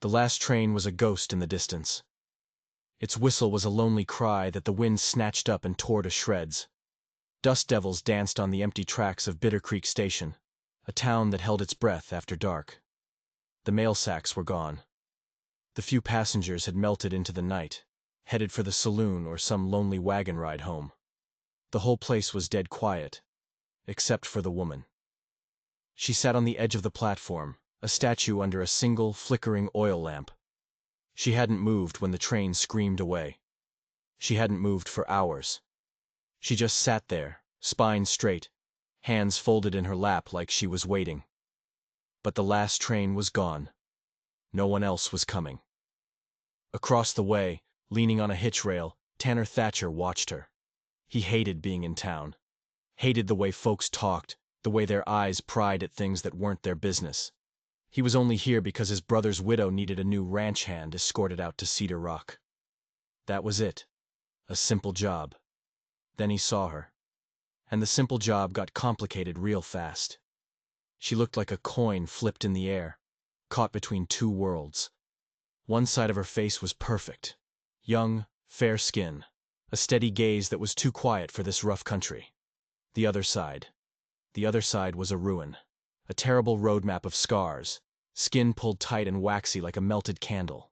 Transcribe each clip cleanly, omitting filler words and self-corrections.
The last train was a ghost in the distance. Its whistle was a lonely cry that the wind snatched up and tore to shreds. Dust devils danced on the empty tracks of Bitter Creek Station, a town that held its breath after dark. The mail sacks were gone. The few passengers had melted into the night, headed for the saloon or some lonely wagon ride home. The whole place was dead quiet, except for the woman. She sat on the edge of the platform, a statue under a single, flickering oil lamp. She hadn't moved when the train screamed away. She hadn't moved for hours. She just sat there, spine straight, hands folded in her lap like she was waiting. But the last train was gone. No one else was coming. Across the way, leaning on a hitch rail, Tanner Thatcher watched her. He hated being in town. Hated the way folks talked, the way their eyes pried at things that weren't their business. He was only here because his brother's widow needed a new ranch hand escorted out to Cedar Rock. That was it. A simple job. Then he saw her. And the simple job got complicated real fast. She looked like a coin flipped in the air, caught between two worlds. One side of her face was perfect. Young, fair skin, a steady gaze that was too quiet for this rough country. The other side was a ruin. A terrible roadmap of scars, skin pulled tight and waxy like a melted candle.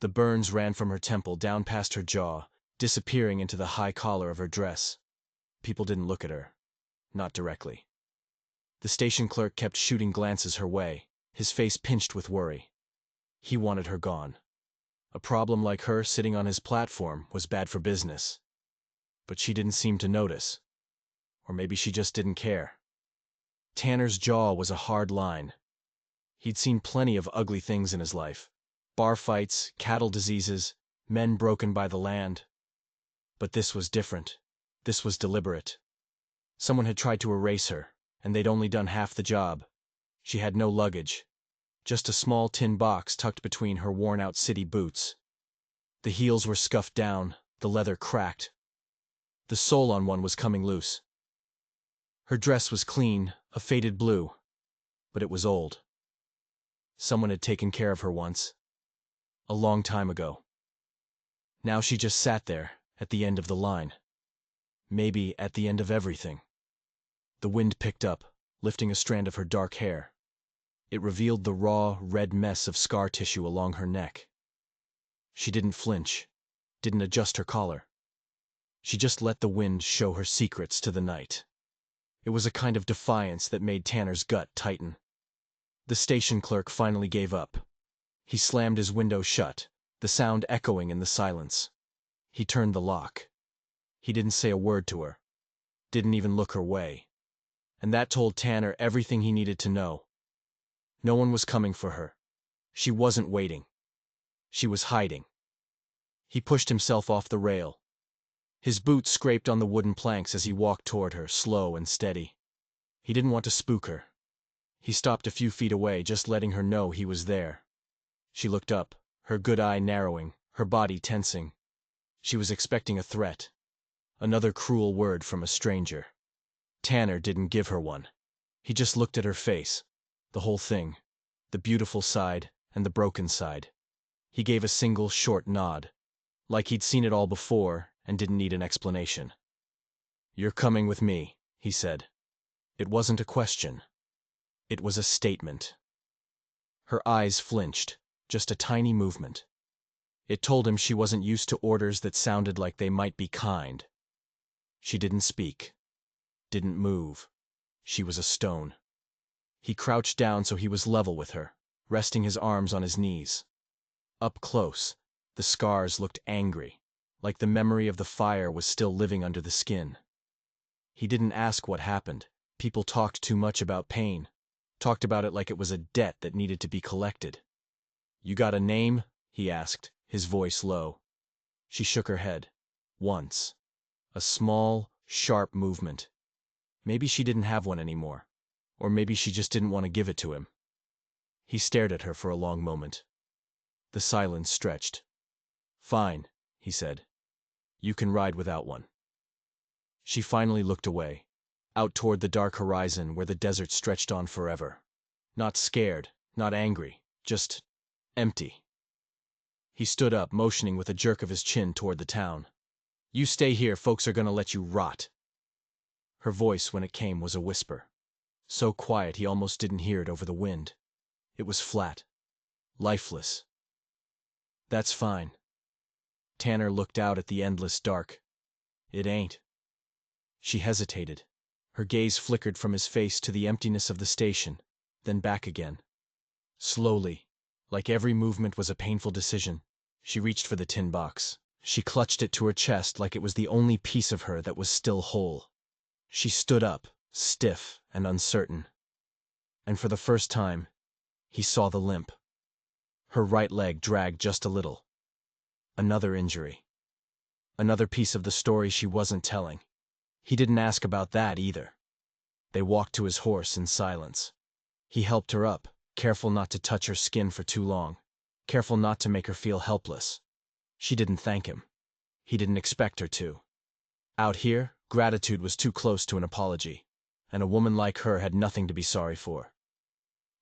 The burns ran from her temple down past her jaw, disappearing into the high collar of her dress. People didn't look at her. Not directly. The station clerk kept shooting glances her way, his face pinched with worry. He wanted her gone. A problem like her sitting on his platform was bad for business. But she didn't seem to notice. Or maybe she just didn't care. Tanner's jaw was a hard line. He'd seen plenty of ugly things in his life. Bar fights, cattle diseases, men broken by the land. But this was different. This was deliberate. Someone had tried to erase her, and they'd only done half the job. She had no luggage. Just a small tin box tucked between her worn-out city boots. The heels were scuffed down, the leather cracked. The sole on one was coming loose. Her dress was clean, a faded blue, but it was old. Someone had taken care of her once. A long time ago. Now she just sat there, at the end of the line. Maybe at the end of everything. The wind picked up, lifting a strand of her dark hair. It revealed the raw, red mess of scar tissue along her neck. She didn't flinch, didn't adjust her collar. She just let the wind show her secrets to the night. It was a kind of defiance that made Tanner's gut tighten. The station clerk finally gave up. He slammed his window shut, the sound echoing in the silence. He turned the lock. He didn't say a word to her. Didn't even look her way. And that told Tanner everything he needed to know. No one was coming for her. She wasn't waiting. She was hiding. He pushed himself off the rail. His boots scraped on the wooden planks as he walked toward her, slow and steady. He didn't want to spook her. He stopped a few feet away, just letting her know he was there. She looked up, her good eye narrowing, her body tensing. She was expecting a threat. Another cruel word from a stranger. Tanner didn't give her one. He just looked at her face. The whole thing. The beautiful side and the broken side. He gave a single short nod. Like he'd seen it all before and didn't need an explanation. "You're coming with me," he said. It wasn't a question. It was a statement. Her eyes flinched, just a tiny movement. It told him she wasn't used to orders that sounded like they might be kind. She didn't speak. Didn't move. She was a stone. He crouched down so he was level with her, resting his arms on his knees. Up close, the scars looked angry, like the memory of the fire was still living under the skin. He didn't ask what happened. People talked too much about pain. Talked about it like it was a debt that needed to be collected. "You got a name?" he asked, his voice low. She shook her head. Once. A small, sharp movement. Maybe she didn't have one anymore. Or maybe she just didn't want to give it to him. He stared at her for a long moment. The silence stretched. "Fine," he said. "You can ride without one." She finally looked away, out toward the dark horizon where the desert stretched on forever. Not scared, not angry, just Empty. He stood up, motioning with a jerk of his chin toward the town. You stay here, folks are gonna let you rot. Her voice, when it came, was a whisper. So quiet he almost didn't hear it over the wind. It was flat. Lifeless. That's fine. Tanner looked out at the endless dark. It ain't. She hesitated. Her gaze flickered from his face to the emptiness of the station, then back again. Slowly, like every movement was a painful decision, she reached for the tin box. She clutched it to her chest like it was the only piece of her that was still whole. She stood up, stiff and uncertain. And for the first time, he saw the limp. Her right leg dragged just a little. Another injury. Another piece of the story she wasn't telling. He didn't ask about that either. They walked to his horse in silence. He helped her up, careful not to touch her skin for too long, careful not to make her feel helpless. She didn't thank him. He didn't expect her to. Out here, gratitude was too close to an apology, and a woman like her had nothing to be sorry for.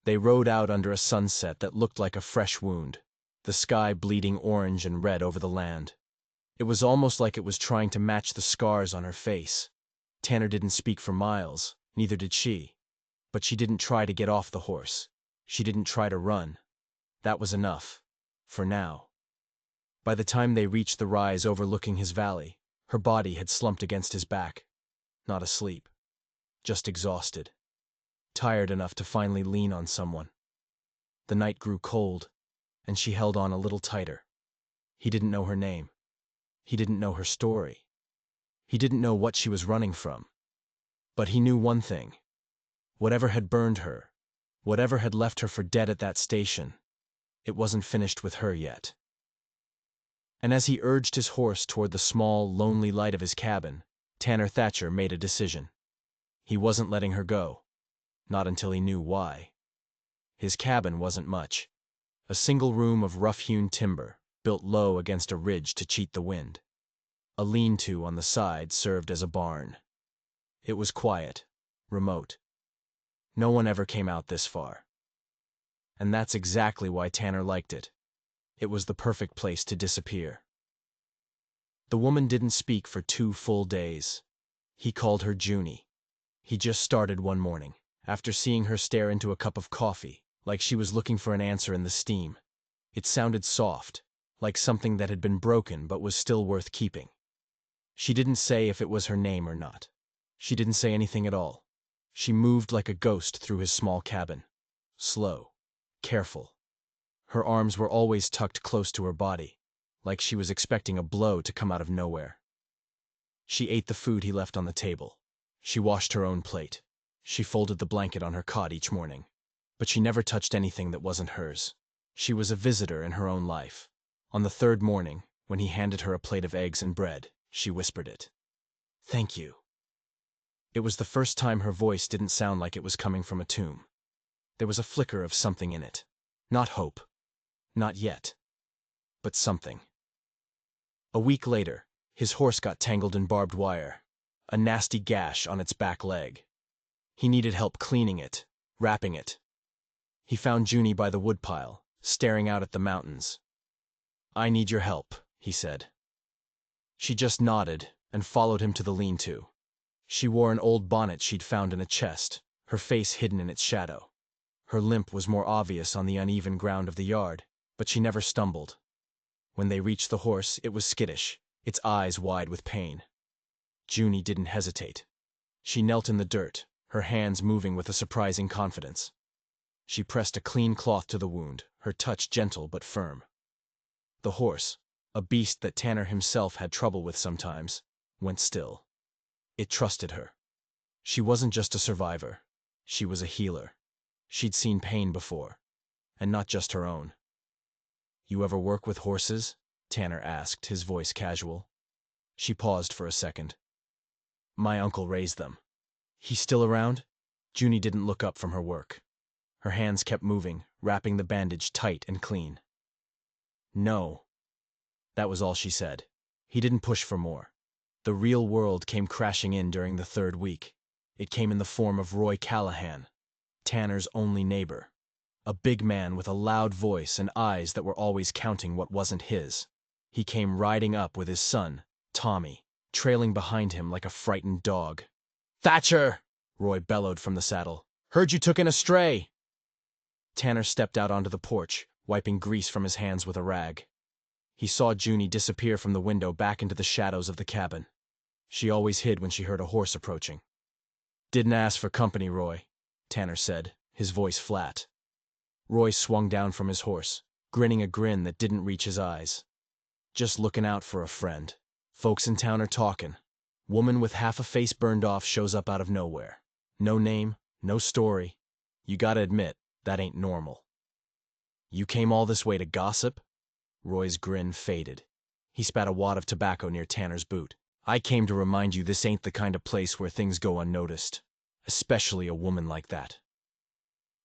They rode out under a sunset that looked like a fresh wound, the sky bleeding orange and red over the land. It was almost like it was trying to match the scars on her face. Tanner didn't speak for miles, neither did she. But she didn't try to get off the horse. She didn't try to run. That was enough. For now. By the time they reached the rise overlooking his valley, her body had slumped against his back. Not asleep. Just exhausted. Tired enough to finally lean on someone. The night grew cold, and she held on a little tighter. He didn't know her name. He didn't know her story. He didn't know what she was running from. But he knew one thing. Whatever had burned her, whatever had left her for dead at that station, it wasn't finished with her yet. And as he urged his horse toward the small, lonely light of his cabin, Tanner Thatcher made a decision. He wasn't letting her go. Not until he knew why. His cabin wasn't much. A single room of rough-hewn timber, built low against a ridge to cheat the wind. A lean-to on the side served as a barn. It was quiet, remote. No one ever came out this far. And that's exactly why Tanner liked it. It was the perfect place to disappear. The woman didn't speak for 2 full days. He called her Junie. He just started one morning, after seeing her stare into a cup of coffee, like she was looking for an answer in the steam. It sounded soft, like something that had been broken but was still worth keeping. She didn't say if it was her name or not. She didn't say anything at all. She moved like a ghost through his small cabin. Slow. Careful. Her arms were always tucked close to her body, like she was expecting a blow to come out of nowhere. She ate the food he left on the table. She washed her own plate. She folded the blanket on her cot each morning. But she never touched anything that wasn't hers. She was a visitor in her own life. On the 3rd morning, when he handed her a plate of eggs and bread, she whispered it. "Thank you." It was the first time her voice didn't sound like it was coming from a tomb. There was a flicker of something in it. Not hope. Not yet. But something. A week later, his horse got tangled in barbed wire. A nasty gash on its back leg. He needed help cleaning it, wrapping it. He found Junie by the woodpile, staring out at the mountains. "I need your help," he said. She just nodded and followed him to the lean-to. She wore an old bonnet she'd found in a chest, her face hidden in its shadow. Her limp was more obvious on the uneven ground of the yard, but she never stumbled. When they reached the horse, it was skittish, its eyes wide with pain. Junie didn't hesitate. She knelt in the dirt, her hands moving with a surprising confidence. She pressed a clean cloth to the wound, her touch gentle but firm. The horse, a beast that Tanner himself had trouble with sometimes, went still. It trusted her. She wasn't just a survivor. She was a healer. She'd seen pain before. And not just her own. "You ever work with horses?" Tanner asked, his voice casual. She paused for a second. "My uncle raised them." "He's still around?" Junie didn't look up from her work. Her hands kept moving, wrapping the bandage tight and clean. "No." That was all she said. He didn't push for more. The real world came crashing in during the 3rd week. It came in the form of Roy Callahan, Tanner's only neighbor. A big man with a loud voice and eyes that were always counting what wasn't his. He came riding up with his son, Tommy, trailing behind him like a frightened dog. "Thatcher!" Roy bellowed from the saddle. "Heard you took in a stray!" Tanner stepped out onto the porch, wiping grease from his hands with a rag. He saw Junie disappear from the window back into the shadows of the cabin. She always hid when she heard a horse approaching. "Didn't ask for company, Roy," Tanner said, his voice flat. Roy swung down from his horse, grinning a grin that didn't reach his eyes. "Just looking out for a friend. Folks in town are talking. Woman with half a face burned off shows up out of nowhere. No name, no story. You gotta admit, that ain't normal." "You came all this way to gossip?" Roy's grin faded. He spat a wad of tobacco near Tanner's boot. "I came to remind you this ain't the kind of place where things go unnoticed. Especially a woman like that."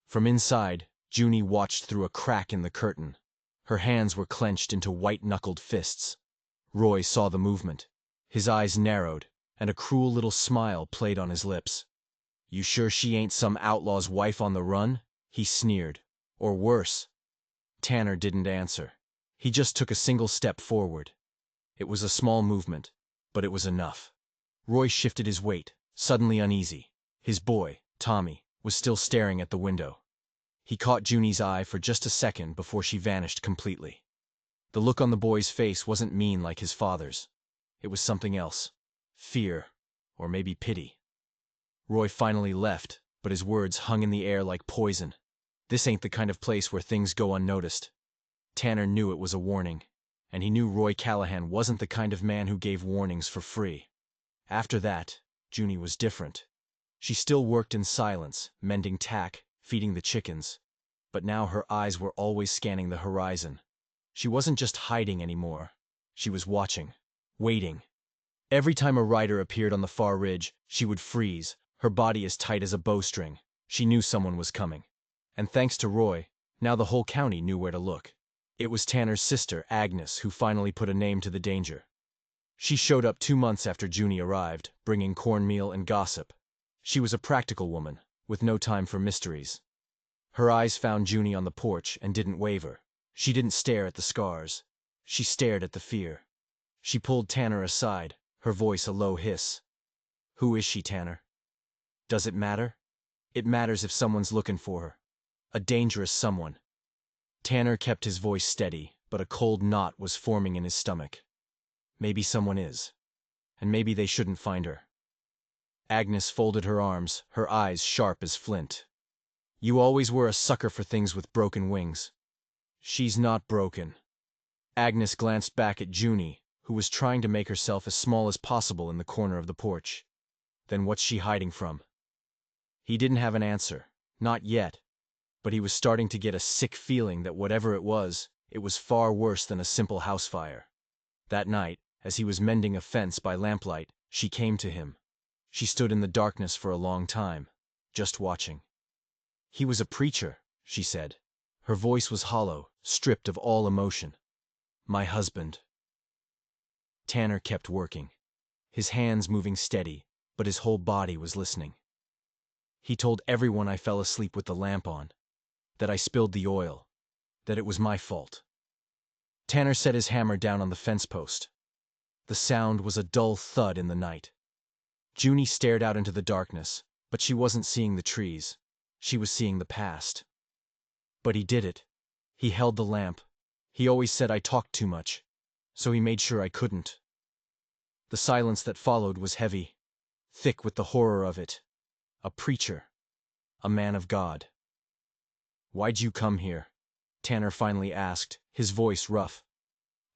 From inside, Junie watched through a crack in the curtain. Her hands were clenched into white-knuckled fists. Roy saw the movement. His eyes narrowed, and a cruel little smile played on his lips. "You sure she ain't some outlaw's wife on the run?" he sneered. "Or worse." Tanner didn't answer. He just took a single step forward. It was a small movement, but it was enough. Roy shifted his weight, suddenly uneasy. His boy, Tommy, was still staring at the window. He caught Junie's eye for just a second before she vanished completely. The look on the boy's face wasn't mean like his father's. It was something else. Fear, or maybe pity. Roy finally left, but his words hung in the air like poison. This ain't the kind of place where things go unnoticed. Tanner knew it was a warning, and he knew Roy Callahan wasn't the kind of man who gave warnings for free. After that, Junie was different. She still worked in silence, mending tack, feeding the chickens, but now her eyes were always scanning the horizon. She wasn't just hiding anymore. She was watching, waiting. Every time a rider appeared on the far ridge, she would freeze, her body as tight as a bowstring. She knew someone was coming. And thanks to Roy, now the whole county knew where to look. It was Tanner's sister, Agnes, who finally put a name to the danger. She showed up 2 months after Junie arrived, bringing cornmeal and gossip. She was a practical woman, with no time for mysteries. Her eyes found Junie on the porch and didn't waver. She didn't stare at the scars. She stared at the fear. She pulled Tanner aside, her voice a low hiss. "Who is she, Tanner? Does it matter?" "It matters if someone's looking for her. A dangerous someone." Tanner kept his voice steady, but a cold knot was forming in his stomach. Maybe someone is. And maybe they shouldn't find her. Agnes folded her arms, her eyes sharp as flint. "You always were a sucker for things with broken wings." "She's not broken." Agnes glanced back at Junie, who was trying to make herself as small as possible in the corner of the porch. "Then what's she hiding from?" He didn't have an answer. Not yet. But he was starting to get a sick feeling that whatever it was far worse than a simple house fire. That night, as he was mending a fence by lamplight, she came to him. She stood in the darkness for a long time, just watching. "He was a preacher," she said. Her voice was hollow, stripped of all emotion. "My husband." Tanner kept working, his hands moving steady, but his whole body was listening. "He told everyone I fell asleep with the lamp on, that I spilled the oil, that it was my fault." Tanner set his hammer down on the fence post. The sound was a dull thud in the night. Junie stared out into the darkness, but she wasn't seeing the trees. She was seeing the past. "But he did it. He held the lamp. He always said I talked too much, so he made sure I couldn't." The silence that followed was heavy, thick with the horror of it. A preacher. A man of God. "Why'd you come here?" Tanner finally asked, his voice rough.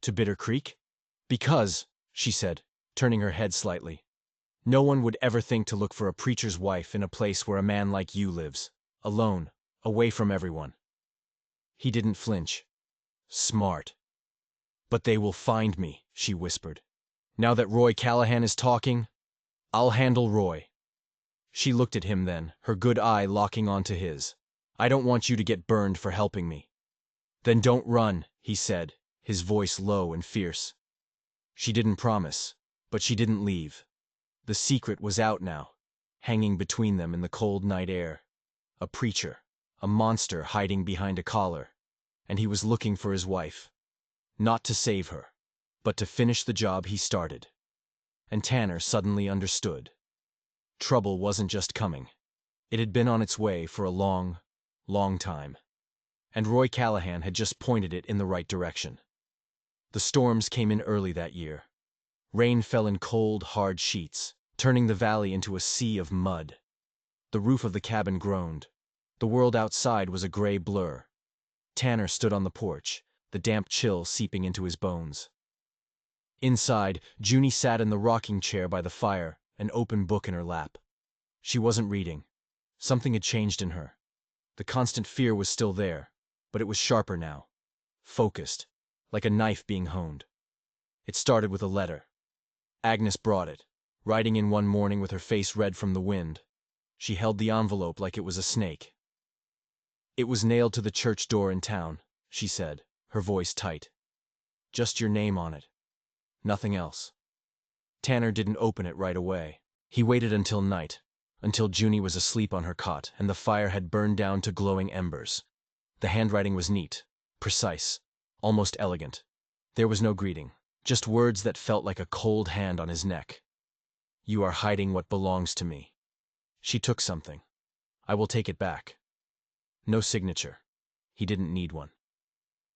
"To Bitter Creek?" "Because," she said, turning her head slightly, "no one would ever think to look for a preacher's wife in a place where a man like you lives. Alone, away from everyone." He didn't flinch. "Smart." "But they will find me," she whispered. "Now that Roy Callahan is talking, I'll handle Roy." She looked at him then, her good eye locking onto his. "I don't want you to get burned for helping me." "Then don't run," he said, his voice low and fierce. She didn't promise, but she didn't leave. The secret was out now, hanging between them in the cold night air. A preacher. a monster hiding behind a collar, and he was looking for his wife. Not to save her, but to finish the job he started. And Tanner suddenly understood. Trouble wasn't just coming. It had been on its way for a long, long time. And Roy Callahan had just pointed it in the right direction. The storms came in early that year. Rain fell in cold, hard sheets, turning the valley into a sea of mud. The roof of the cabin groaned. The world outside was a gray blur. Tanner stood on the porch, the damp chill seeping into his bones. Inside, Junie sat in the rocking chair by the fire, an open book in her lap. She wasn't reading. Something had changed in her. The constant fear was still there, but it was sharper now. Focused, like a knife being honed. It started with a letter. Agnes brought it, riding in one morning with her face red from the wind. She held the envelope like it was a snake. "It was nailed to the church door in town," she said, her voice tight. "Just your name on it. Nothing else." Tanner didn't open it right away. He waited until night, until Junie was asleep on her cot and the fire had burned down to glowing embers. The handwriting was neat, precise, almost elegant. There was no greeting, just words that felt like a cold hand on his neck. "You are hiding what belongs to me." She took something. "I will take it back." No signature. He didn't need one.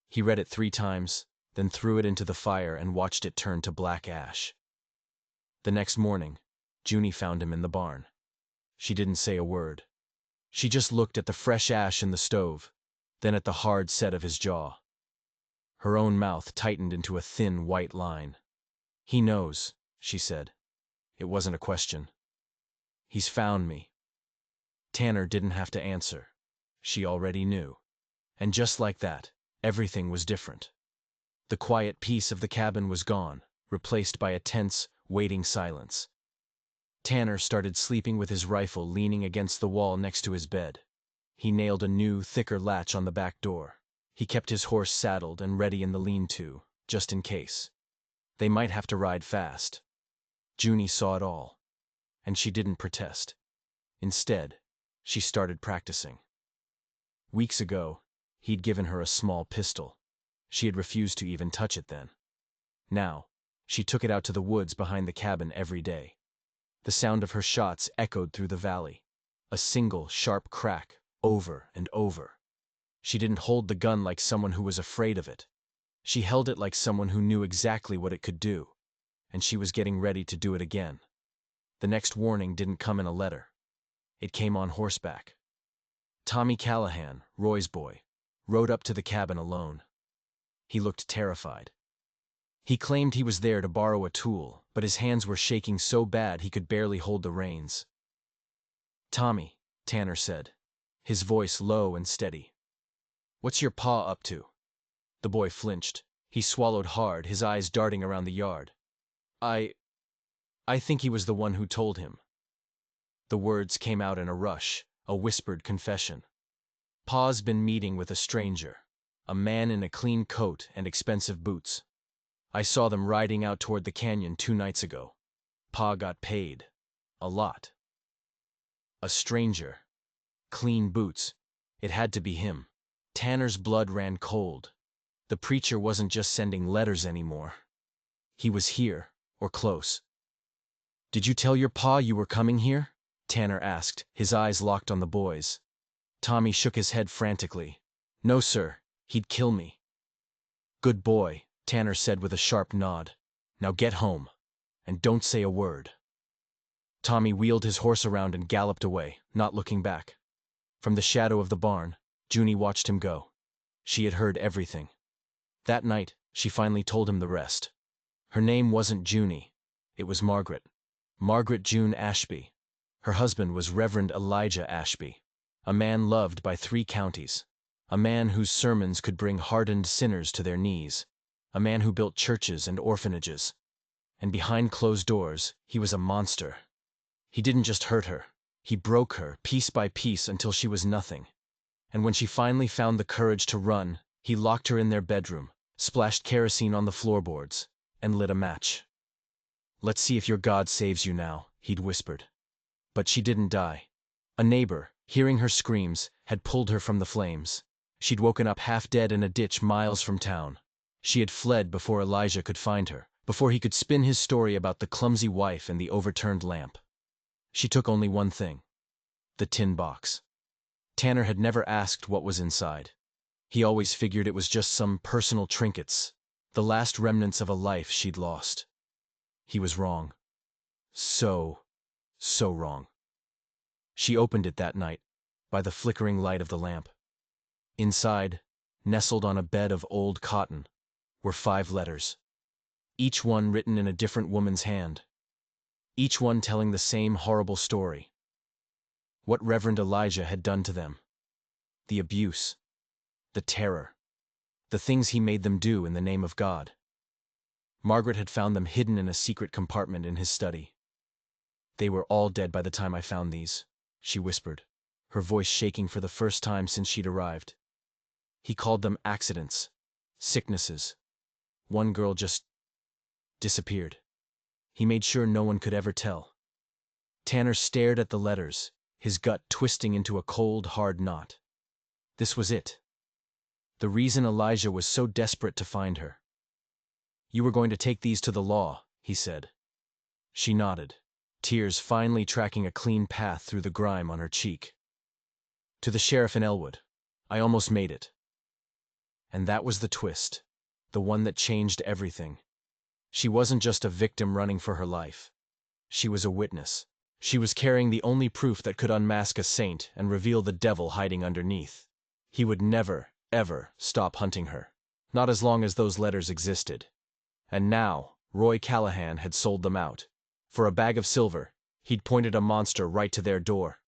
He read it 3 times, then threw it into the fire and watched it turn to black ash. The next morning, Junie found him in the barn. She didn't say a word. She just looked at the fresh ash in the stove, then at the hard set of his jaw. Her own mouth tightened into a thin white line. "He knows," she said. It wasn't a question. "He's found me." Tanner didn't have to answer. She already knew. And just like that, everything was different. The quiet peace of the cabin was gone, replaced by a tense, waiting silence. Tanner started sleeping with his rifle leaning against the wall next to his bed. He nailed a new, thicker latch on the back door. He kept his horse saddled and ready in the lean-to, just in case. They might have to ride fast. Junie saw it all. And she didn't protest. Instead, she started practicing. Weeks ago, he'd given her a small pistol. She had refused to even touch it then. Now, she took it out to the woods behind the cabin every day. The sound of her shots echoed through the valley. A single, sharp crack, over and over. She didn't hold the gun like someone who was afraid of it. She held it like someone who knew exactly what it could do. And she was getting ready to do it again. The next warning didn't come in a letter. It came on horseback. Tommy Callahan, Roy's boy, rode up to the cabin alone. He looked terrified. He claimed he was there to borrow a tool, but his hands were shaking so bad he could barely hold the reins. "Tommy," Tanner said, his voice low and steady. "What's your pa up to?" The boy flinched. He swallowed hard, his eyes darting around the yard. I think he was the one who told him." The words came out in a rush, a whispered confession. "Pa's been meeting with a stranger, a man in a clean coat and expensive boots. I saw them riding out toward the canyon 2 nights ago. Pa got paid. A lot." A stranger. Clean boots. It had to be him. Tanner's blood ran cold. The preacher wasn't just sending letters anymore. He was here, or close. "Did you tell your pa you were coming here?" Tanner asked, his eyes locked on the boys. Tommy shook his head frantically. "No, sir. He'd kill me." "Good boy," Tanner said with a sharp nod. "Now get home. And don't say a word." Tommy wheeled his horse around and galloped away, not looking back. From the shadow of the barn, Junie watched him go. She had heard everything. That night, she finally told him the rest. Her name wasn't Junie. It was Margaret. Margaret June Ashby. Her husband was Reverend Elijah Ashby, a man loved by 3 counties, a man whose sermons could bring hardened sinners to their knees, a man who built churches and orphanages. And behind closed doors, he was a monster. He didn't just hurt her. He broke her, piece by piece, until she was nothing. And when she finally found the courage to run, he locked her in their bedroom, splashed kerosene on the floorboards, and lit a match. "Let's see if your God saves you now," he'd whispered. But she didn't die. A neighbor, hearing her screams, had pulled her from the flames. She'd woken up half dead in a ditch miles from town. She had fled before Elijah could find her, before he could spin his story about the clumsy wife and the overturned lamp. She took only one thing: the tin box. Tanner had never asked what was inside. He always figured it was just some personal trinkets, the last remnants of a life she'd lost. He was wrong. So wrong. She opened it that night, by the flickering light of the lamp. Inside, nestled on a bed of old cotton, were 5 letters, each one written in a different woman's hand, each one telling the same horrible story. What Reverend Elijah had done to them. The abuse. The terror. The things he made them do in the name of God. Margaret had found them hidden in a secret compartment in his study. "They were all dead by the time I found these," she whispered, her voice shaking for the first time since she'd arrived. He called them accidents, sicknesses. One girl just disappeared. He made sure no one could ever tell. Tanner stared at the letters, his gut twisting into a cold, hard knot. This was it. The reason Elijah was so desperate to find her. "You were going to take these to the law," he said. She nodded, tears finally tracking a clean path through the grime on her cheek. "To the sheriff in Elwood. I almost made it." And that was the twist, the one that changed everything. She wasn't just a victim running for her life. She was a witness. She was carrying the only proof that could unmask a saint and reveal the devil hiding underneath. He would never, ever stop hunting her. Not as long as those letters existed. And now, Roy Callahan had sold them out. For a bag of silver, he'd pointed a monster right to their door.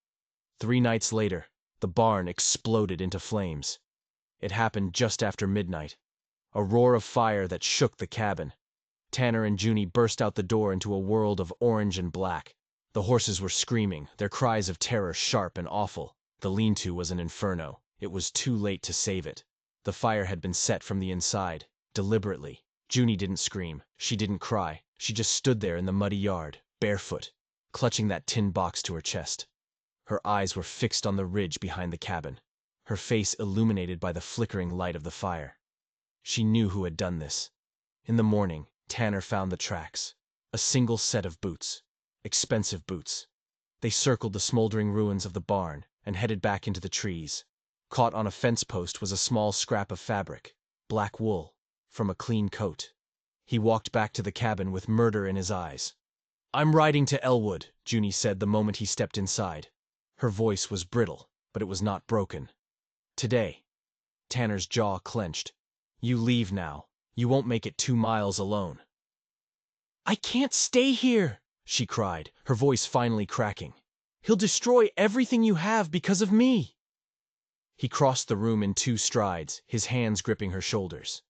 3 nights later, the barn exploded into flames. It happened just after midnight. A roar of fire that shook the cabin. Tanner and Junie burst out the door into a world of orange and black. The horses were screaming, their cries of terror sharp and awful. The lean-to was an inferno. It was too late to save it. The fire had been set from the inside, deliberately. Junie didn't scream. She didn't cry. She just stood there in the muddy yard, barefoot, clutching that tin box to her chest. Her eyes were fixed on the ridge behind the cabin, her face illuminated by the flickering light of the fire. She knew who had done this. In the morning, Tanner found the tracks. A single set of boots. Expensive boots. They circled the smoldering ruins of the barn and headed back into the trees. Caught on a fence post was a small scrap of fabric, black wool, from a clean coat. He walked back to the cabin with murder in his eyes. "I'm riding to Elwood," Junie said the moment he stepped inside. Her voice was brittle, but it was not broken. "Today." Tanner's jaw clenched. "You leave now. You won't make it 2 miles alone." "I can't stay here," she cried, her voice finally cracking. "He'll destroy everything you have because of me." He crossed the room in 2 strides, his hands gripping her shoulders.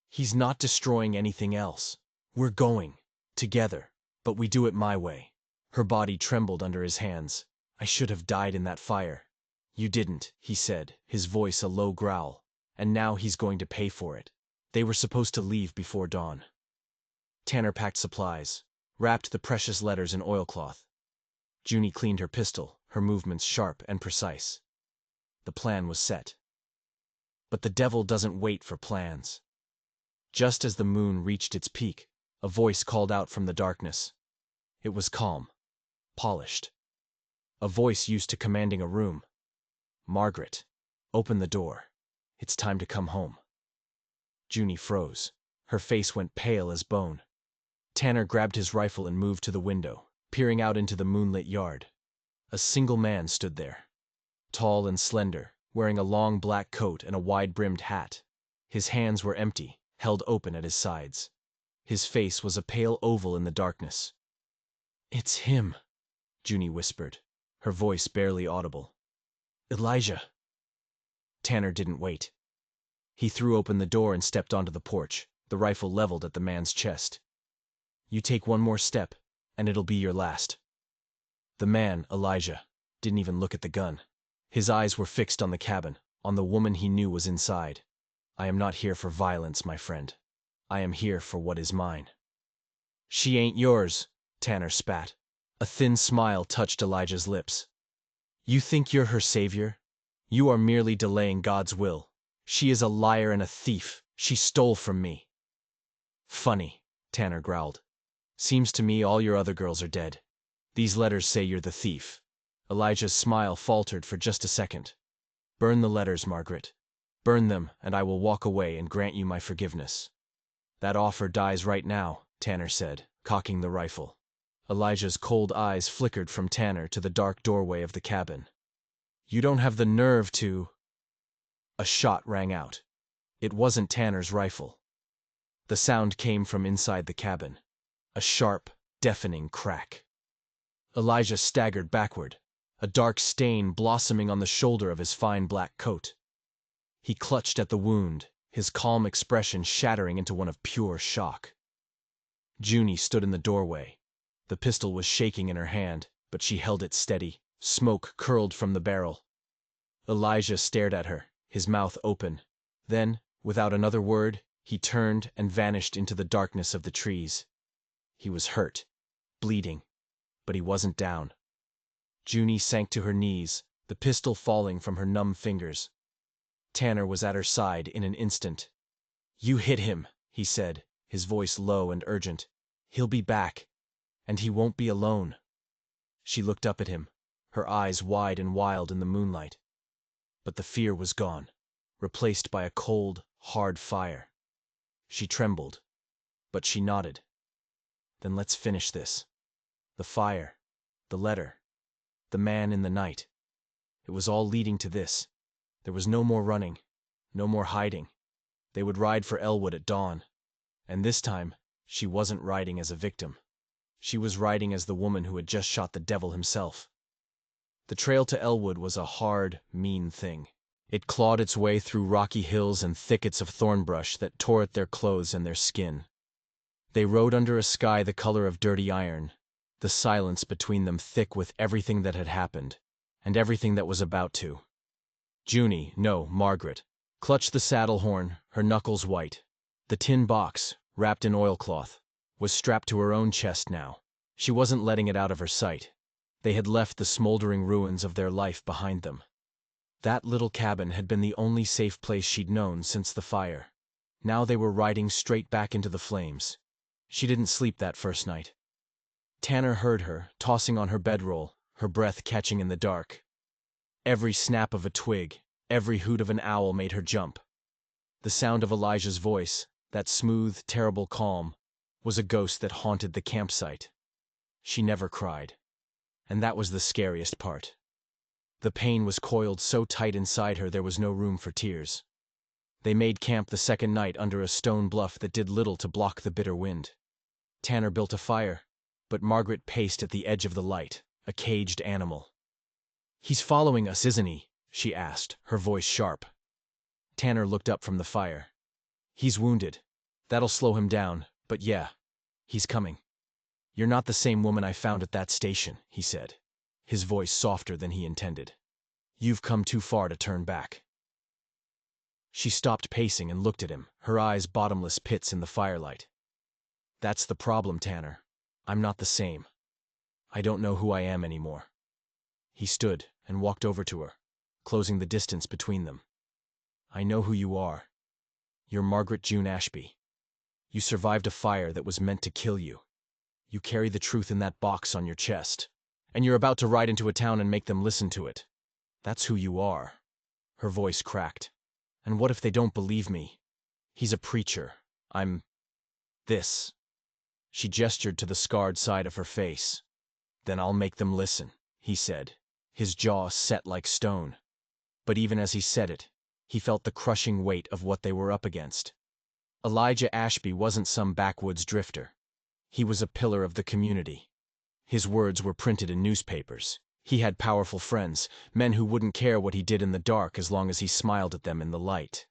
"He's not destroying anything else. We're going. Together. But we do it my way." Her body trembled under his hands. "I should have died in that fire." "You didn't," he said, his voice a low growl. "And now he's going to pay for it." They were supposed to leave before dawn. Tanner packed supplies, wrapped the precious letters in oilcloth. Junie cleaned her pistol, her movements sharp and precise. The plan was set. But the devil doesn't wait for plans. Just as the moon reached its peak, a voice called out from the darkness. It was calm, polished. A voice used to commanding a room. "Margaret, open the door. It's time to come home." Junie froze. Her face went pale as bone. Tanner grabbed his rifle and moved to the window, peering out into the moonlit yard. A single man stood there. Tall and slender, wearing a long black coat and a wide-brimmed hat. His hands were empty, held open at his sides. His face was a pale oval in the darkness. "It's him," Junie whispered, her voice barely audible. "Elijah." Tanner didn't wait. He threw open the door and stepped onto the porch, the rifle leveled at the man's chest. "You take one more step, and it'll be your last." The man, Elijah, didn't even look at the gun. His eyes were fixed on the cabin, on the woman he knew was inside. "I am not here for violence, my friend. I am here for what is mine." "She ain't yours," Tanner spat. A thin smile touched Elijah's lips. "You think you're her savior? You are merely delaying God's will. She is a liar and a thief. She stole from me. Funny, Tanner growled. Seems to me all your other girls are dead. These letters say you're the thief. Elijah's smile faltered for just a second. Burn the letters, Margaret. Burn them, and I will walk away and grant you my forgiveness. That offer dies right now, Tanner said, cocking the rifle. Elijah's cold eyes flickered from Tanner to the dark doorway of the cabin. You don't have the nerve to… A shot rang out. It wasn't Tanner's rifle. The sound came from inside the cabin. A sharp, deafening crack. Elijah staggered backward, a dark stain blossoming on the shoulder of his fine black coat. He clutched at the wound, his calm expression shattering into one of pure shock. Junie stood in the doorway. The pistol was shaking in her hand, but she held it steady. Smoke curled from the barrel. Elijah stared at her, his mouth open. Then, without another word, he turned and vanished into the darkness of the trees. He was hurt, bleeding, but he wasn't down. Junie sank to her knees, the pistol falling from her numb fingers. Tanner was at her side in an instant. You hit him, he said, his voice low and urgent. He'll be back, and he won't be alone. She looked up at him, her eyes wide and wild in the moonlight. But the fear was gone, replaced by a cold, hard fire. She trembled, but she nodded. Then let's finish this. The fire, the letter, the man in the night. It was all leading to this. There was no more running, no more hiding. They would ride for Elwood at dawn. And this time, she wasn't riding as a victim. She was riding as the woman who had just shot the devil himself. The trail to Elwood was a hard, mean thing. It clawed its way through rocky hills and thickets of thornbrush that tore at their clothes and their skin. They rode under a sky the color of dirty iron, the silence between them thick with everything that had happened, and everything that was about to. Junie, no, Margaret, clutched the saddle horn, her knuckles white. The tin box, wrapped in oilcloth, was strapped to her own chest now. She wasn't letting it out of her sight. They had left the smoldering ruins of their life behind them. That little cabin had been the only safe place she'd known since the fire. Now they were riding straight back into the flames. She didn't sleep that first night. Tanner heard her, tossing on her bedroll, her breath catching in the dark. Every snap of a twig, every hoot of an owl made her jump. The sound of Elijah's voice, that smooth, terrible calm, was a ghost that haunted the campsite. She never cried. And that was the scariest part. The pain was coiled so tight inside her there was no room for tears. They made camp the second night under a stone bluff that did little to block the bitter wind. Tanner built a fire, but Margaret paced at the edge of the light, a caged animal. He's following us, isn't he? She asked, her voice sharp. Tanner looked up from the fire. He's wounded. That'll slow him down, but yeah, he's coming. You're not the same woman I found at that station, he said, his voice softer than he intended. You've come too far to turn back. She stopped pacing and looked at him, her eyes bottomless pits in the firelight. That's the problem, Tanner. I'm not the same. I don't know who I am anymore. He stood and walked over to her, closing the distance between them. I know who you are. You're Margaret June Ashby. You survived a fire that was meant to kill you. You carry the truth in that box on your chest, and you're about to ride into a town and make them listen to it. That's who you are. Her voice cracked. And what if they don't believe me? He's a preacher. I'm… this. She gestured to the scarred side of her face. Then I'll make them listen, he said, his jaw set like stone. But even as he said it, he felt the crushing weight of what they were up against. Elijah Ashby wasn't some backwoods drifter. He was a pillar of the community. His words were printed in newspapers. He had powerful friends, men who wouldn't care what he did in the dark as long as he smiled at them in the light.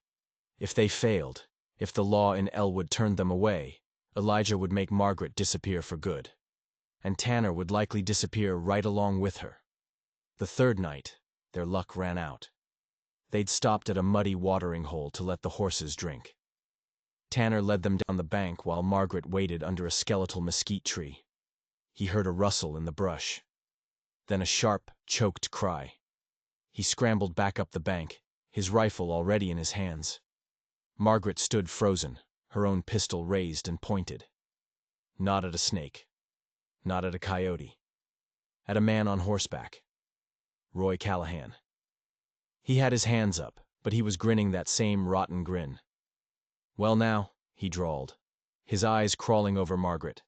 If they failed, if the law in Elwood turned them away, Elijah would make Margaret disappear for good. And Tanner would likely disappear right along with her. The third night, their luck ran out. They'd stopped at a muddy watering hole to let the horses drink. Tanner led them down the bank while Margaret waited under a skeletal mesquite tree. He heard a rustle in the brush. Then a sharp, choked cry. He scrambled back up the bank, his rifle already in his hands. Margaret stood frozen, her own pistol raised and pointed. Not at a snake. Not at a coyote. At a man on horseback. Roy Callahan. He had his hands up, but he was grinning that same rotten grin. "Well now," he drawled, his eyes crawling over Margaret.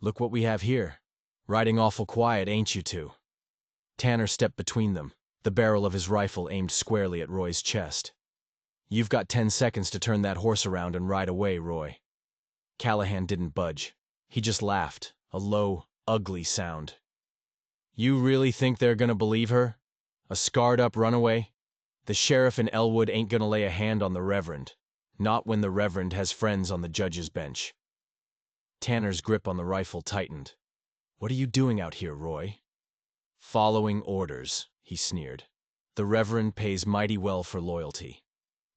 "Look what we have here. Riding awful quiet, ain't you two?" Tanner stepped between them, the barrel of his rifle aimed squarely at Roy's chest. "You've got 10 seconds to turn that horse around and ride away, Roy." Callahan didn't budge. He just laughed, a low, ugly sound. "You really think they're gonna believe her? A scarred-up runaway? The sheriff in Elwood ain't gonna lay a hand on the Reverend. Not when the Reverend has friends on the judge's bench." Tanner's grip on the rifle tightened. "What are you doing out here, Roy?" "Following orders," he sneered. "The Reverend pays mighty well for loyalty.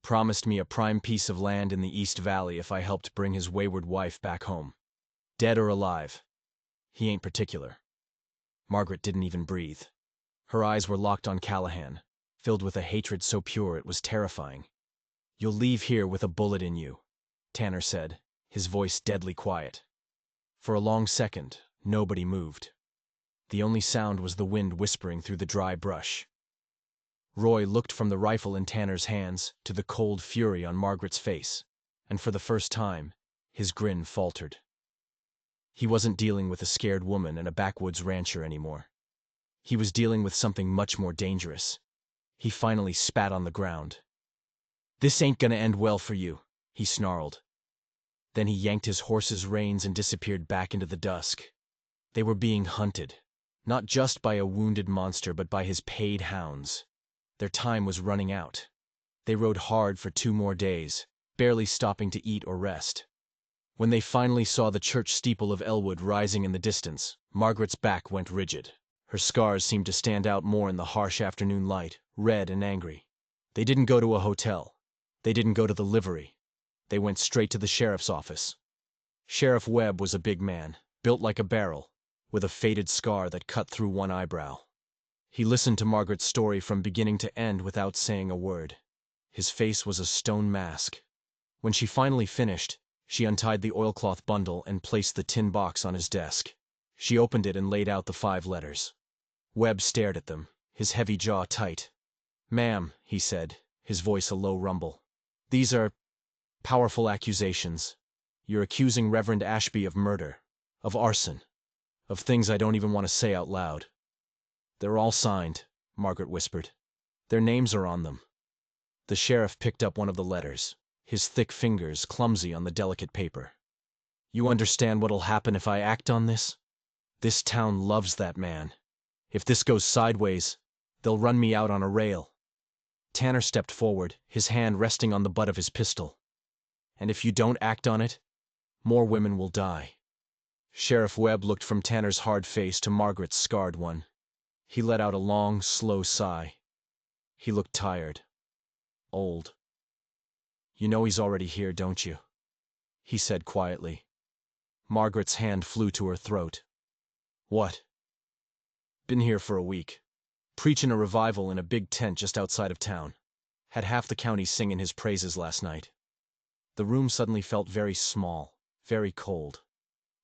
Promised me a prime piece of land in the East Valley if I helped bring his wayward wife back home. Dead or alive. He ain't particular." Margaret didn't even breathe. Her eyes were locked on Callahan, filled with a hatred so pure it was terrifying. "You'll leave here with a bullet in you," Tanner said, his voice deadly quiet. For a long second, nobody moved. The only sound was the wind whispering through the dry brush. Roy looked from the rifle in Tanner's hands to the cold fury on Margaret's face, and for the first time, his grin faltered. He wasn't dealing with a scared woman and a backwoods rancher anymore. He was dealing with something much more dangerous. He finally spat on the ground. "This ain't gonna end well for you," he snarled. Then he yanked his horse's reins and disappeared back into the dusk. They were being hunted, not just by a wounded monster but by his paid hounds. Their time was running out. They rode hard for 2 more days, barely stopping to eat or rest. When they finally saw the church steeple of Elwood rising in the distance, Margaret's back went rigid. Her scars seemed to stand out more in the harsh afternoon light, red and angry. They didn't go to a hotel. They didn't go to the livery. They went straight to the sheriff's office. Sheriff Webb was a big man, built like a barrel, with a faded scar that cut through one eyebrow. He listened to Margaret's story from beginning to end without saying a word. His face was a stone mask. When she finally finished, she untied the oilcloth bundle and placed the tin box on his desk. She opened it and laid out the 5 letters. Webb stared at them, his heavy jaw tight. "Ma'am," he said, his voice a low rumble, "these are powerful accusations. You're accusing Reverend Ashby of murder, of arson, of things I don't even want to say out loud." "They're all signed," Margaret whispered. "Their names are on them." The sheriff picked up one of the letters, his thick fingers clumsy on the delicate paper. "You understand what'll happen if I act on this? This town loves that man. If this goes sideways, they'll run me out on a rail." Tanner stepped forward, his hand resting on the butt of his pistol. "And if you don't act on it, more women will die." Sheriff Webb looked from Tanner's hard face to Margaret's scarred one. He let out a long, slow sigh. He looked tired. Old. "You know he's already here, don't you?" he said quietly. Margaret's hand flew to her throat. "What?" "Been here for a week. Preaching a revival in a big tent just outside of town. Had half the county singing his praises last night." The room suddenly felt very small, very cold.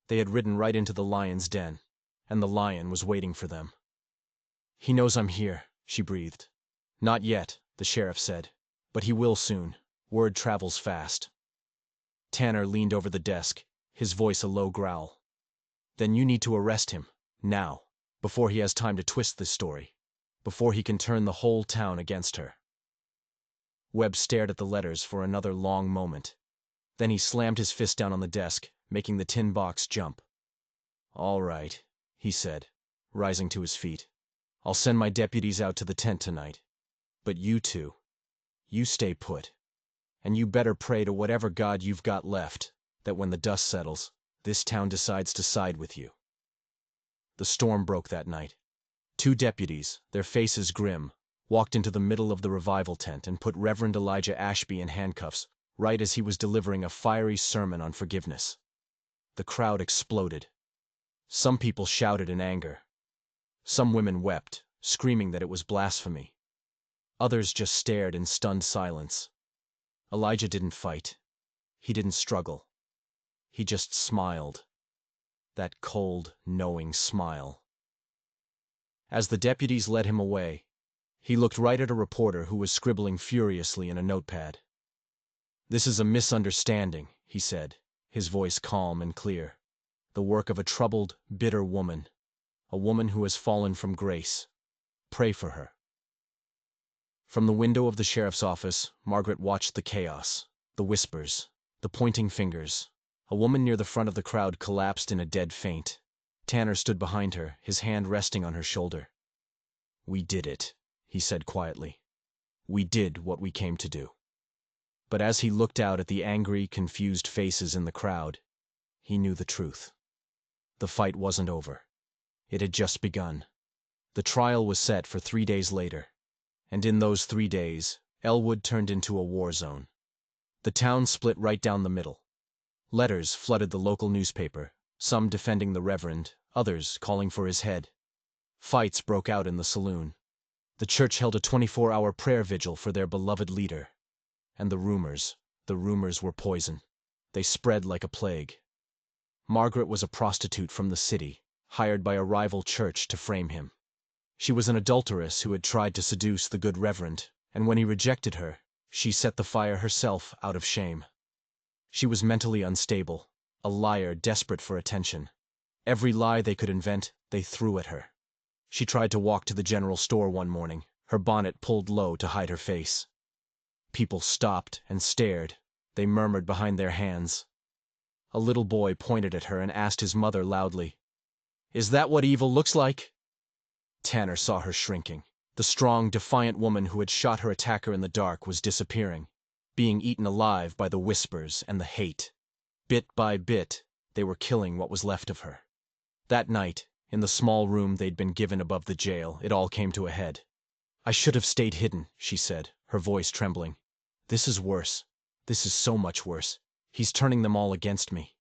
They had ridden right into the lion's den, and the lion was waiting for them. "He knows I'm here," she breathed. "Not yet," the sheriff said, "but he will soon. Word travels fast." Tanner leaned over the desk, his voice a low growl. "Then you need to arrest him, now, before he has time to twist this story, before he can turn the whole town against her." Webb stared at the letters for another long moment. Then he slammed his fist down on the desk, making the tin box jump. "All right," he said, rising to his feet. "I'll send my deputies out to the tent tonight. But you two, you stay put. And you better pray to whatever God you've got left, that when the dust settles, this town decides to side with you." The storm broke that night. 2 deputies, their faces grim, walked into the middle of the revival tent and put Reverend Elijah Ashby in handcuffs right as he was delivering a fiery sermon on forgiveness. The crowd exploded. Some people shouted in anger. Some women wept, screaming that it was blasphemy. Others just stared in stunned silence. Elijah didn't fight. He didn't struggle. He just smiled. That cold, knowing smile. As the deputies led him away, he looked right at a reporter who was scribbling furiously in a notepad. "This is a misunderstanding," he said, his voice calm and clear. "The work of a troubled, bitter woman. A woman who has fallen from grace. Pray for her." From the window of the sheriff's office, Margaret watched the chaos, the whispers, the pointing fingers. A woman near the front of the crowd collapsed in a dead faint. Tanner stood behind her, his hand resting on her shoulder. "We did it," he said quietly. "We did what we came to do." But as he looked out at the angry, confused faces in the crowd, he knew the truth. The fight wasn't over. It had just begun. The trial was set for 3 days later. And in those 3 days, Elwood turned into a war zone. The town split right down the middle. Letters flooded the local newspaper, some defending the Reverend, others calling for his head. Fights broke out in the saloon. The church held a 24-hour prayer vigil for their beloved leader. And the rumors were poison. They spread like a plague. Margaret was a prostitute from the city, hired by a rival church to frame him. She was an adulteress who had tried to seduce the good Reverend, and when he rejected her, she set the fire herself out of shame. She was mentally unstable, a liar desperate for attention. Every lie they could invent, they threw at her. She tried to walk to the general store one morning, her bonnet pulled low to hide her face. People stopped and stared. They murmured behind their hands. A little boy pointed at her and asked his mother loudly, "Is that what evil looks like?" Tanner saw her shrinking. The strong, defiant woman who had shot her attacker in the dark was disappearing, being eaten alive by the whispers and the hate. Bit by bit, they were killing what was left of her. That night, in the small room they'd been given above the jail, it all came to a head. "I should have stayed hidden," she said, her voice trembling. "This is worse. This is so much worse. He's turning them all against me."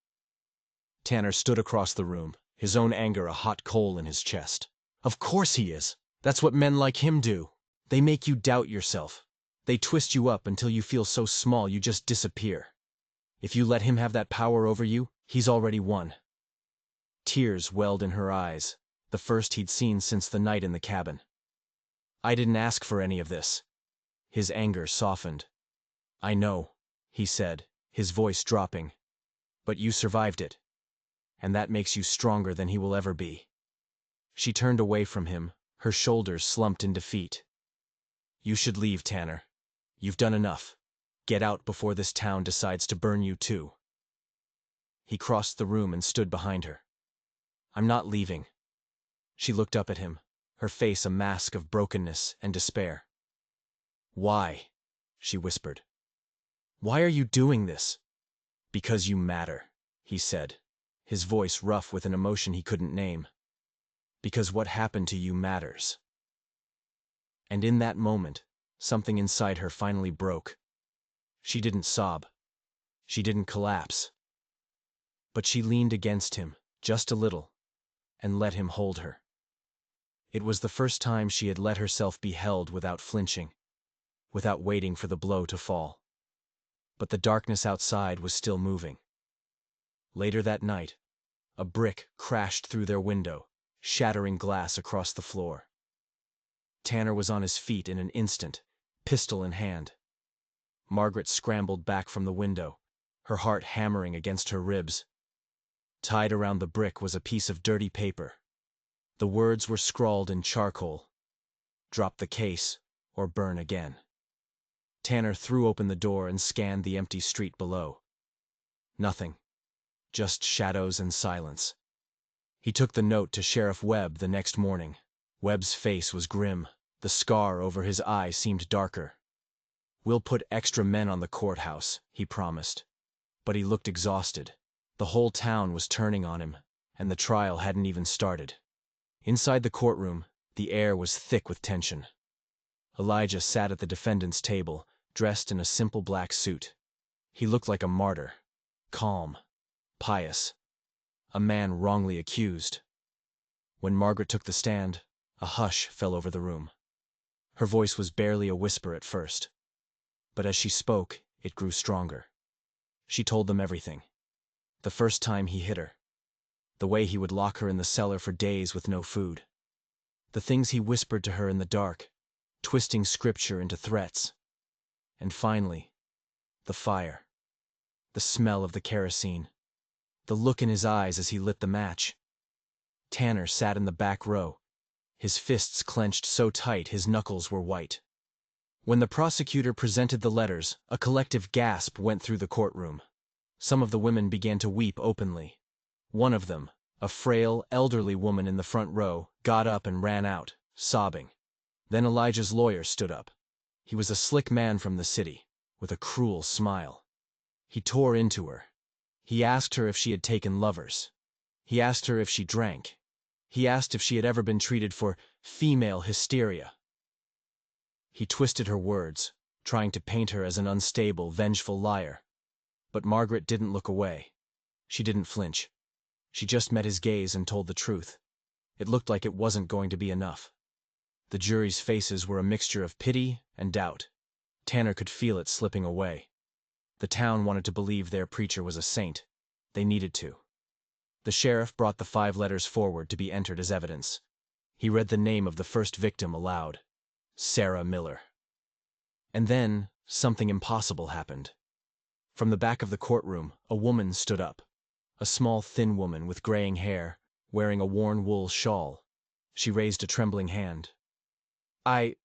Tanner stood across the room, his own anger a hot coal in his chest. "Of course he is. That's what men like him do. They make you doubt yourself. They twist you up until you feel so small you just disappear. If you let him have that power over you, he's already won." Tears welled in her eyes, the first he'd seen since the night in the cabin. "I didn't ask for any of this." His anger softened. "I know," he said, his voice dropping. "But you survived it. And that makes you stronger than he will ever be." She turned away from him, her shoulders slumped in defeat. "You should leave, Tanner. You've done enough. Get out before this town decides to burn you too." He crossed the room and stood behind her. "I'm not leaving." She looked up at him, her face a mask of brokenness and despair. "Why?" she whispered. "Why are you doing this?" "Because you matter," he said, his voice rough with an emotion he couldn't name. "Because what happened to you matters." And in that moment, something inside her finally broke. She didn't sob. She didn't collapse. But she leaned against him, just a little, and let him hold her. It was the first time she had let herself be held without flinching, without waiting for the blow to fall. But the darkness outside was still moving. Later that night, a brick crashed through their window, shattering glass across the floor. Tanner was on his feet in an instant, pistol in hand. Margaret scrambled back from the window, her heart hammering against her ribs. Tied around the brick was a piece of dirty paper. The words were scrawled in charcoal: "Drop the case, or burn again." Tanner threw open the door and scanned the empty street below. Nothing. Just shadows and silence. He took the note to Sheriff Webb the next morning. Webb's face was grim. The scar over his eye seemed darker. "We'll put extra men on the courthouse," he promised. But he looked exhausted. The whole town was turning on him, and the trial hadn't even started. Inside the courtroom, the air was thick with tension. Elijah sat at the defendant's table, dressed in a simple black suit. He looked like a martyr, calm, pious, a man wrongly accused. When Margaret took the stand, a hush fell over the room. Her voice was barely a whisper at first, but as she spoke, it grew stronger. She told them everything. The first time he hit her. The way he would lock her in the cellar for days with no food. The things he whispered to her in the dark, twisting scripture into threats. And finally, the fire. The smell of the kerosene. The look in his eyes as he lit the match. Tanner sat in the back row, his fists clenched so tight his knuckles were white. When the prosecutor presented the letters, a collective gasp went through the courtroom. Some of the women began to weep openly. One of them, a frail, elderly woman in the front row, got up and ran out, sobbing. Then Elijah's lawyer stood up. He was a slick man from the city, with a cruel smile. He tore into her. He asked her if she had taken lovers. He asked her if she drank. He asked if she had ever been treated for female hysteria. He twisted her words, trying to paint her as an unstable, vengeful liar. But Margaret didn't look away. She didn't flinch. She just met his gaze and told the truth. It looked like it wasn't going to be enough. The jury's faces were a mixture of pity and doubt. Tanner could feel it slipping away. The town wanted to believe their preacher was a saint. They needed to. The sheriff brought the 5 letters forward to be entered as evidence. He read the name of the first victim aloud. Sarah Miller. And then, something impossible happened. From the back of the courtroom, a woman stood up. A small, thin woman with graying hair, wearing a worn wool shawl. She raised a trembling hand. I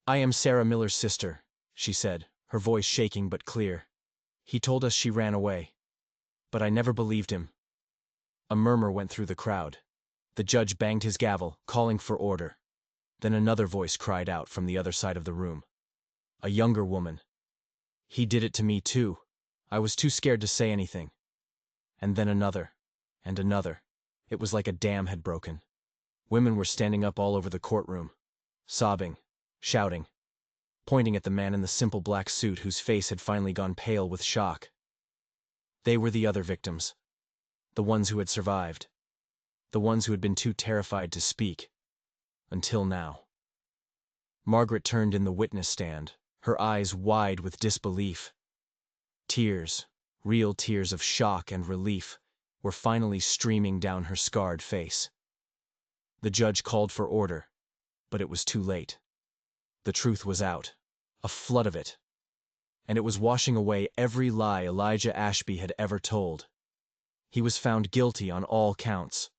am Sarah Miller's sister, she said, her voice shaking but clear. He told us she ran away. But I never believed him. A murmur went through the crowd. The judge banged his gavel, calling for order. Then another voice cried out from the other side of the room. A younger woman. He did it to me too. I was too scared to say anything. And then another. And another. It was like a dam had broken. Women were standing up all over the courtroom, sobbing, shouting, pointing at the man in the simple black suit whose face had finally gone pale with shock. They were the other victims. The ones who had survived. The ones who had been too terrified to speak. Until now. Margaret turned in the witness stand, her eyes wide with disbelief. Tears, real tears of shock and relief, were finally streaming down her scarred face. The judge called for order, but it was too late. The truth was out, a flood of it. And it was washing away every lie Elijah Ashby had ever told. He was found guilty on all counts.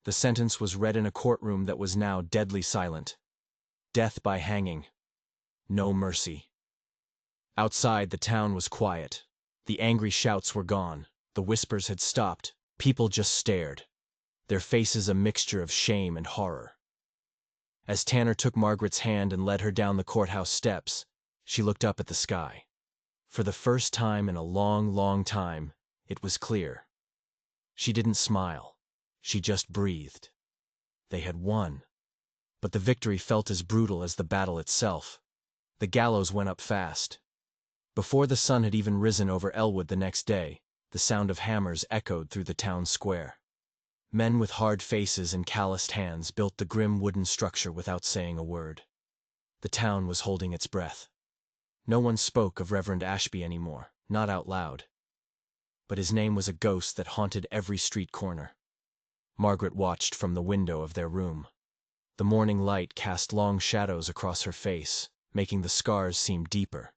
The sentence was read in a courtroom that was now deadly silent. Death by hanging. No mercy. Outside, the town was quiet. The angry shouts were gone. The whispers had stopped. People just stared, their faces a mixture of shame and horror. As Tanner took Margaret's hand and led her down the courthouse steps, she looked up at the sky. For the first time in a long, long time, it was clear. She didn't smile. She just breathed. They had won. But the victory felt as brutal as the battle itself. The gallows went up fast. Before the sun had even risen over Elwood the next day, the sound of hammers echoed through the town square. Men with hard faces and calloused hands built the grim wooden structure without saying a word. The town was holding its breath. No one spoke of Reverend Ashby anymore, not out loud. But his name was a ghost that haunted every street corner. Margaret watched from the window of their room. The morning light cast long shadows across her face, making the scars seem deeper.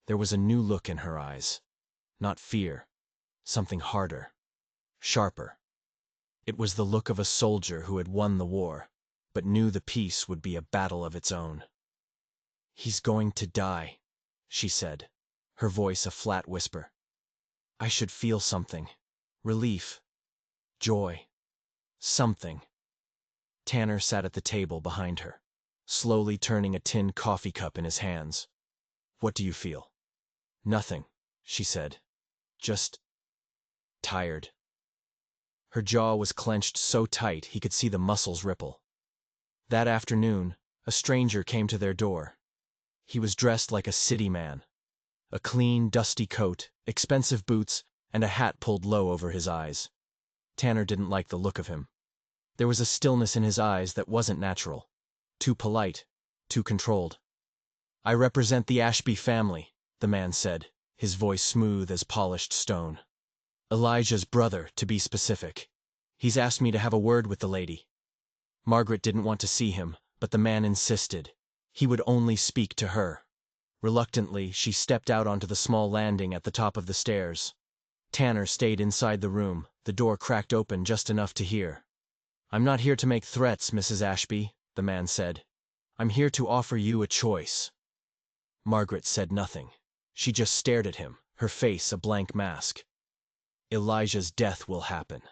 There was a new look in her eyes. Not fear. Something harder. Sharper. It was the look of a soldier who had won the war, but knew the peace would be a battle of its own. "He's going to die," she said, her voice a flat whisper. "I should feel something. Relief. Joy. Something." Tanner sat at the table behind her, slowly turning a tin coffee cup in his hands. "What do you feel?" "Nothing," she said. "Just tired." Her jaw was clenched so tight he could see the muscles ripple. That afternoon, a stranger came to their door. He was dressed like a city man. A clean, dusty coat, expensive boots, and a hat pulled low over his eyes. Tanner didn't like the look of him. There was a stillness in his eyes that wasn't natural. Too polite, too controlled. "I represent the Ashby family," the man said, his voice smooth as polished stone. "Elijah's brother, to be specific. He's asked me to have a word with the lady." Margaret didn't want to see him, but the man insisted. He would only speak to her. Reluctantly, she stepped out onto the small landing at the top of the stairs. Tanner stayed inside the room, the door cracked open just enough to hear. "I'm not here to make threats, Mrs. Ashby," the man said. "I'm here to offer you a choice." Margaret said nothing. She just stared at him, her face a blank mask. "Elijah's death will happen.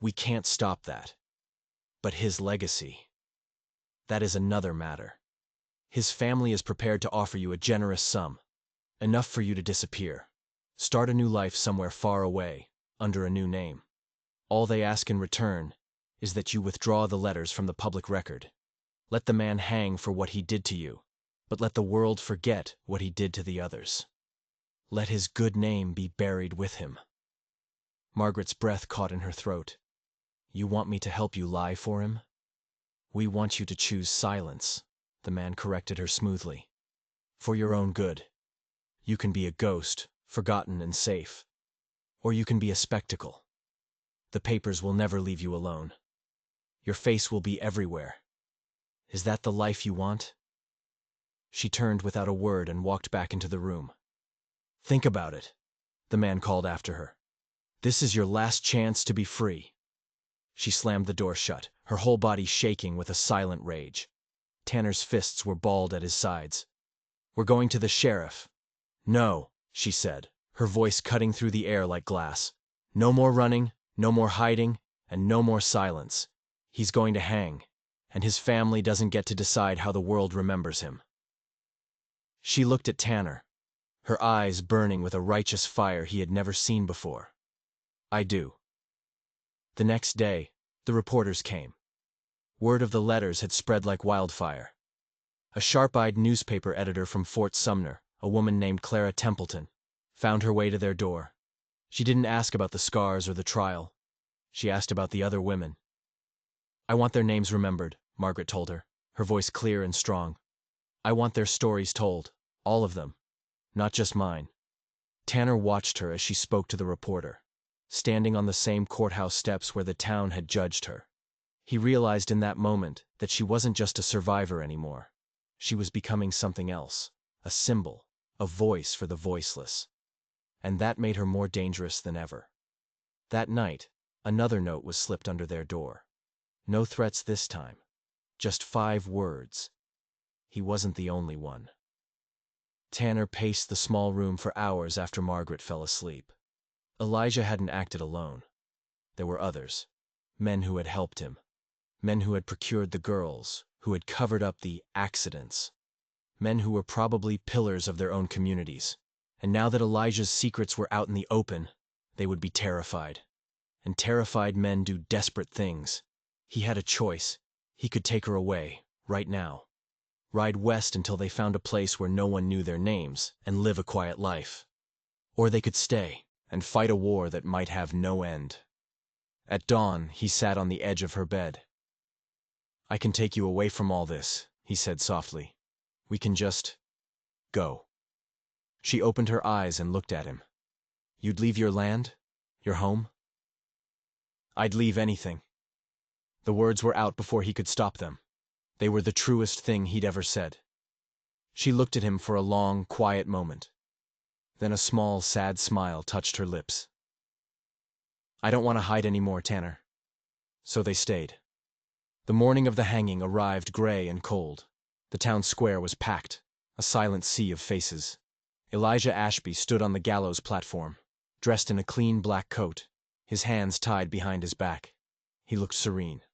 We can't stop that. But his legacy, that is another matter. His family is prepared to offer you a generous sum, enough for you to disappear, start a new life somewhere far away, under a new name. All they ask in return is that you withdraw the letters from the public record. Let the man hang for what he did to you, but let the world forget what he did to the others. Let his good name be buried with him." Margaret's breath caught in her throat. "You want me to help you lie for him?" "We want you to choose silence," the man corrected her smoothly. "For your own good. You can be a ghost, forgotten and safe. Or you can be a spectacle. The papers will never leave you alone. Your face will be everywhere. Is that the life you want?" She turned without a word and walked back into the room. "Think about it," the man called after her. "This is your last chance to be free." She slammed the door shut, her whole body shaking with a silent rage. Tanner's fists were balled at his sides. "We're going to the sheriff." "No," she said, her voice cutting through the air like glass. "No more running, no more hiding, and no more silence. He's going to hang, and his family doesn't get to decide how the world remembers him." She looked at Tanner, her eyes burning with a righteous fire he had never seen before. "I do." The next day, the reporters came. Word of the letters had spread like wildfire. A sharp-eyed newspaper editor from Fort Sumner, a woman named Clara Templeton, found her way to their door. She didn't ask about the scars or the trial. She asked about the other women. "I want their names remembered," Margaret told her, her voice clear and strong. "I want their stories told, all of them, not just mine." Tanner watched her as she spoke to the reporter, standing on the same courthouse steps where the town had judged her. He realized in that moment that she wasn't just a survivor anymore. She was becoming something else, a symbol, a voice for the voiceless. And that made her more dangerous than ever. That night, another note was slipped under their door. No threats this time, just 5 words. He wasn't the only one. Tanner paced the small room for hours after Margaret fell asleep. Elijah hadn't acted alone. There were others, men who had helped him, men who had procured the girls, who had covered up the accidents, men who were probably pillars of their own communities. And now that Elijah's secrets were out in the open, they would be terrified. And terrified men do desperate things. He had a choice. He could take her away, right now. Ride west until they found a place where no one knew their names, and live a quiet life. Or they could stay, and fight a war that might have no end. At dawn, he sat on the edge of her bed. "I can take you away from all this," he said softly. "We can just go." She opened her eyes and looked at him. "You'd leave your land? Your home?" "I'd leave anything." The words were out before he could stop them. They were the truest thing he'd ever said. She looked at him for a long, quiet moment. Then a small, sad smile touched her lips. "I don't want to hide anymore, Tanner." So they stayed. The morning of the hanging arrived gray and cold. The town square was packed, a silent sea of faces. Elijah Ashby stood on the gallows platform, dressed in a clean black coat, his hands tied behind his back. He looked serene,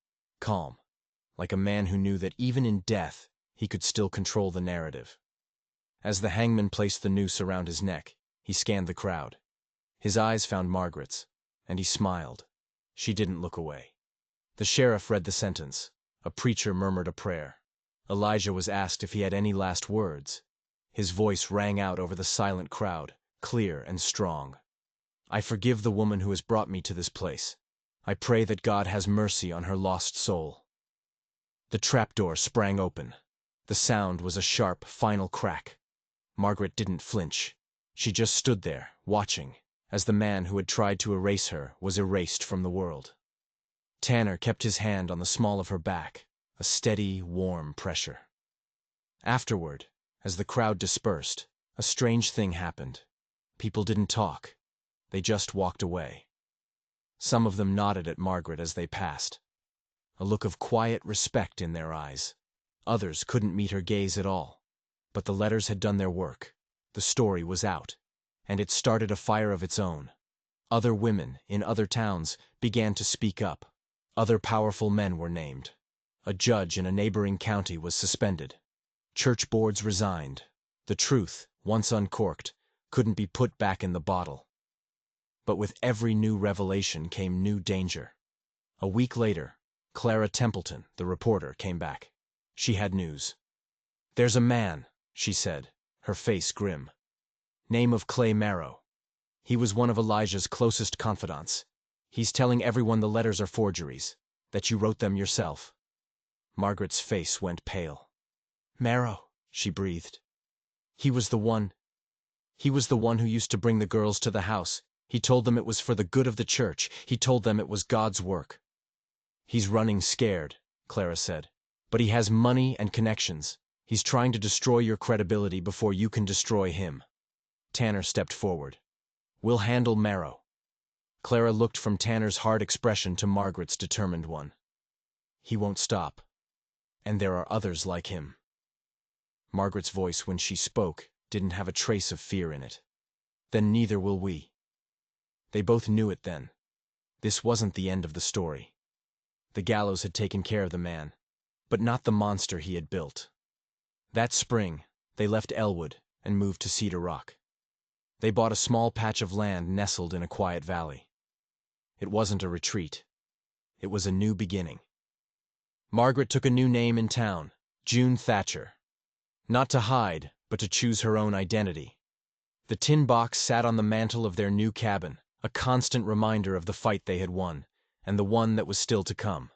calm, like a man who knew that even in death he could still control the narrative. As the hangman placed the noose around his neck, he scanned the crowd. His eyes found Margaret's, and he smiled. She didn't look away. The sheriff read the sentence. A preacher murmured a prayer. Elijah was asked if he had any last words. His voice rang out over the silent crowd, clear and strong. "I forgive the woman who has brought me to this place. I pray that God has mercy on her lost soul." The trapdoor sprang open. The sound was a sharp, final crack. Margaret didn't flinch. She just stood there, watching, as the man who had tried to erase her was erased from the world. Tanner kept his hand on the small of her back, a steady, warm pressure. Afterward, as the crowd dispersed, a strange thing happened. People didn't talk. They just walked away. Some of them nodded at Margaret as they passed, a look of quiet respect in their eyes. Others couldn't meet her gaze at all. But the letters had done their work. The story was out, and it started a fire of its own. Other women, in other towns, began to speak up. Other powerful men were named. A judge in a neighboring county was suspended. Church boards resigned. The truth, once uncorked, couldn't be put back in the bottle. But with every new revelation came new danger. A week later, Clara Templeton, the reporter, came back. She had news. "There's a man," she said, her face grim. "Name of Clay Marrow. He was one of Elijah's closest confidants. He's telling everyone the letters are forgeries, that you wrote them yourself." Margaret's face went pale. "Marrow," she breathed. He was the one who used to bring the girls to the house. He told them it was for the good of the church. He told them it was God's work." "He's running scared," Clara said. "But he has money and connections. He's trying to destroy your credibility before you can destroy him." Tanner stepped forward. "We'll handle Marrow." Clara looked from Tanner's hard expression to Margaret's determined one. "He won't stop. And there are others like him." Margaret's voice, when she spoke, didn't have a trace of fear in it. "Then neither will we." They both knew it then. This wasn't the end of the story. The gallows had taken care of the man, but not the monster he had built. That spring, they left Elwood and moved to Cedar Rock. They bought a small patch of land nestled in a quiet valley. It wasn't a retreat. It was a new beginning. Margaret took a new name in town, June Thatcher. Not to hide, but to choose her own identity. The tin box sat on the mantel of their new cabin, a constant reminder of the fight they had won, and the one that was still to come.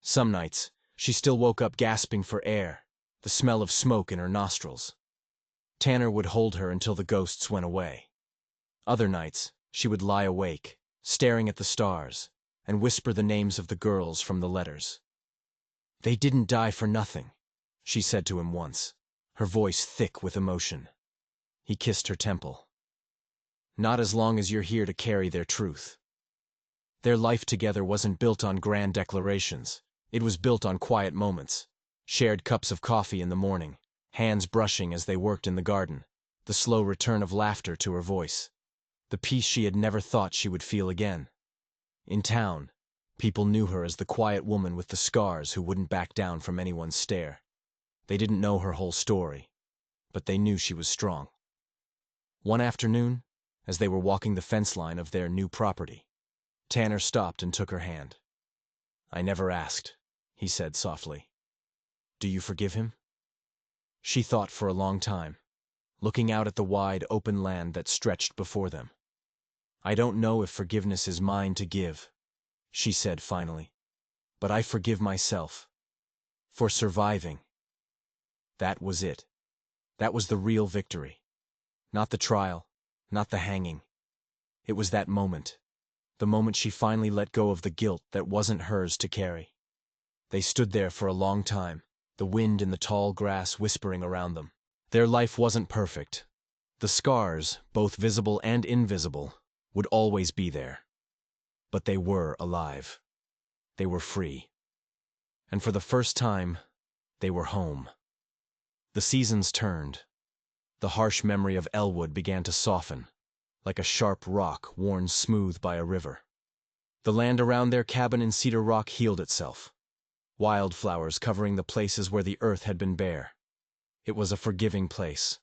Some nights, she still woke up gasping for air, the smell of smoke in her nostrils. Tanner would hold her until the ghosts went away. Other nights, she would lie awake, staring at the stars, and whisper the names of the girls from the letters. "They didn't die for nothing," she said to him once, her voice thick with emotion. He kissed her temple. "Not as long as you're here to carry their truth." Their life together wasn't built on grand declarations. It was built on quiet moments. Shared cups of coffee in the morning, hands brushing as they worked in the garden, the slow return of laughter to her voice, the peace she had never thought she would feel again. In town, people knew her as the quiet woman with the scars who wouldn't back down from anyone's stare. They didn't know her whole story, but they knew she was strong. One afternoon, as they were walking the fence line of their new property, Tanner stopped and took her hand. "I never asked," he said softly. "Do you forgive him?" She thought for a long time, looking out at the wide, open land that stretched before them. "I don't know if forgiveness is mine to give," she said finally, "but I forgive myself. For surviving." That was it. That was the real victory. Not the trial, not the hanging. It was that moment. The moment she finally let go of the guilt that wasn't hers to carry. They stood there for a long time, the wind in the tall grass whispering around them. Their life wasn't perfect. The scars, both visible and invisible, would always be there. But they were alive. They were free. And for the first time, they were home. The seasons turned. The harsh memory of Elwood began to soften, like a sharp rock worn smooth by a river. The land around their cabin in Cedar Rock healed itself, wildflowers covering the places where the earth had been bare. It was a forgiving place,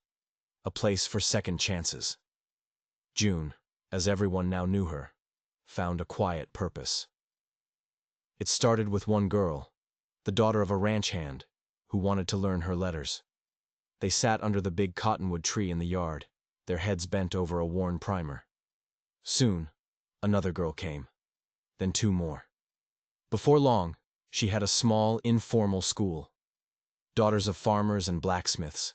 a place for second chances. June, as everyone now knew her, found a quiet purpose. It started with one girl, the daughter of a ranch hand, who wanted to learn her letters. They sat under the big cottonwood tree in the yard, their heads bent over a worn primer. Soon, another girl came, then two more. Before long, she had a small, informal school. daughters of farmers and blacksmiths,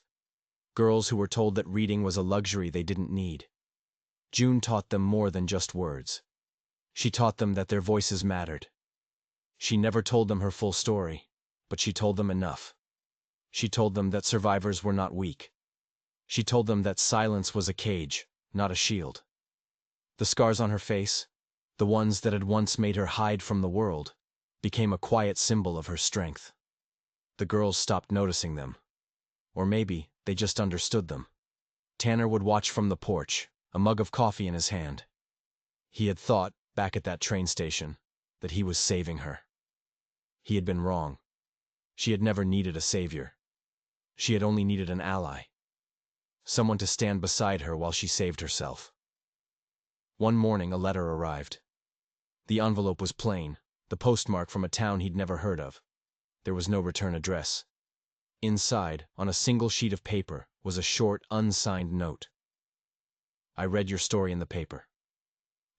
girls who were told that reading was a luxury they didn't need. June taught them more than just words. She taught them that their voices mattered. She never told them her full story, but she told them enough. She told them that survivors were not weak. She told them that silence was a cage, not a shield. The scars on her face, the ones that had once made her hide from the world, became a quiet symbol of her strength. The girls stopped noticing them. Or maybe they just understood them. Tanner would watch from the porch, a mug of coffee in his hand. He had thought, back at that train station, that he was saving her. He had been wrong. She had never needed a savior. She had only needed an ally. Someone to stand beside her while she saved herself. One morning a letter arrived. The envelope was plain, the postmark from a town he'd never heard of. There was no return address. Inside, on a single sheet of paper, was a short, unsigned note. I read your story in the paper.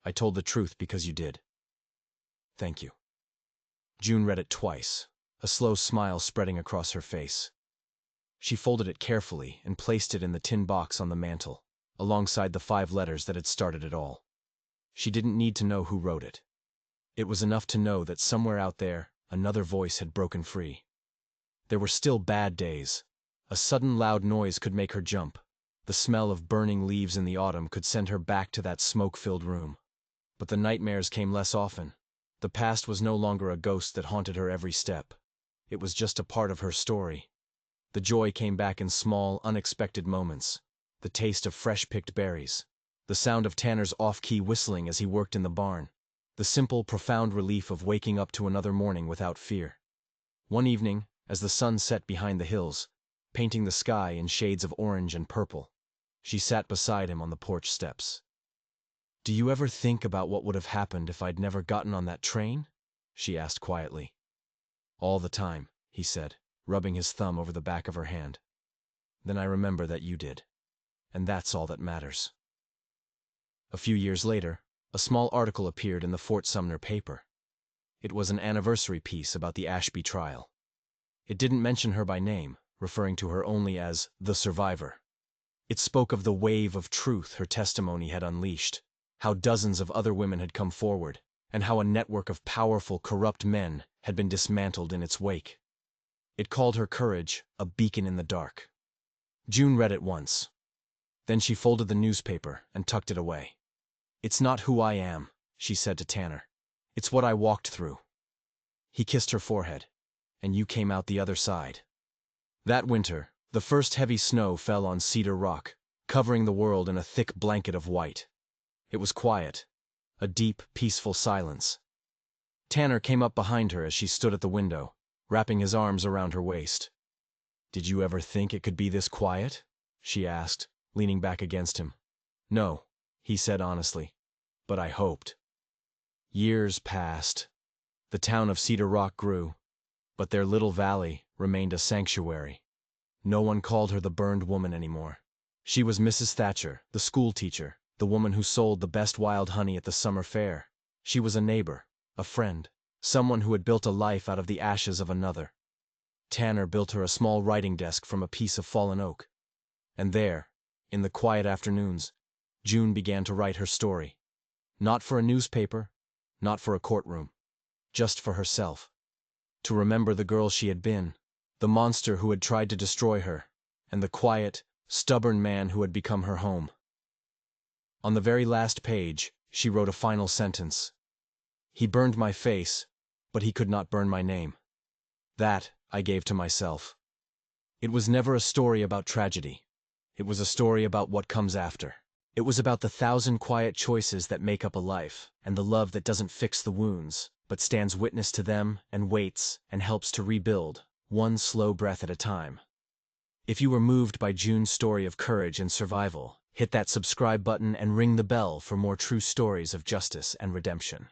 I told the truth because you did. Thank you. June read it twice, a slow smile spreading across her face. She folded it carefully and placed it in the tin box on the mantel, alongside the 5 letters that had started it all. She didn't need to know who wrote it. It was enough to know that somewhere out there, another voice had broken free. There were still bad days. A sudden loud noise could make her jump. The smell of burning leaves in the autumn could send her back to that smoke-filled room. But the nightmares came less often. The past was no longer a ghost that haunted her every step. It was just a part of her story. The joy came back in small, unexpected moments. The taste of fresh-picked berries. The sound of Tanner's off-key whistling as he worked in the barn. The simple, profound relief of waking up to another morning without fear. One evening, as the sun set behind the hills, painting the sky in shades of orange and purple, she sat beside him on the porch steps. "Do you ever think about what would have happened if I'd never gotten on that train?" she asked quietly. "All the time," he said, rubbing his thumb over the back of her hand. "Then I remember that you did. And that's all that matters." A few years later, a small article appeared in the Fort Sumner paper. It was an anniversary piece about the Ashby trial. It didn't mention her by name, referring to her only as the survivor. It spoke of the wave of truth her testimony had unleashed, how dozens of other women had come forward, and how a network of powerful, corrupt men had been dismantled in its wake. It called her courage a beacon in the dark. June read it once. Then she folded the newspaper and tucked it away. "It's not who I am," she said to Tanner. "It's what I walked through." He kissed her forehead. "And you came out the other side." That winter, the first heavy snow fell on Cedar Rock, covering the world in a thick blanket of white. It was quiet, a deep, peaceful silence. Tanner came up behind her as she stood at the window, wrapping his arms around her waist. "Did you ever think it could be this quiet?" she asked, leaning back against him. "No," he said honestly, "but I hoped." Years passed. The town of Cedar Rock grew, but their little valley remained a sanctuary. No one called her the burned woman anymore. She was Mrs. Thatcher, the school teacher, the woman who sold the best wild honey at the summer fair. She was a neighbor, a friend, someone who had built a life out of the ashes of another. Tanner built her a small writing desk from a piece of fallen oak. And there, in the quiet afternoons, June began to write her story. Not for a newspaper, not for a courtroom, just for herself. To remember the girl she had been, the monster who had tried to destroy her, and the quiet, stubborn man who had become her home. On the very last page, she wrote a final sentence. "He burned my face, but he could not burn my name. That I gave to myself." It was never a story about tragedy. It was a story about what comes after. It was about the 1,000 quiet choices that make up a life, and the love that doesn't fix the wounds, but stands witness to them and waits and helps to rebuild, one slow breath at a time. If you were moved by June's story of courage and survival, hit that subscribe button and ring the bell for more true stories of justice and redemption.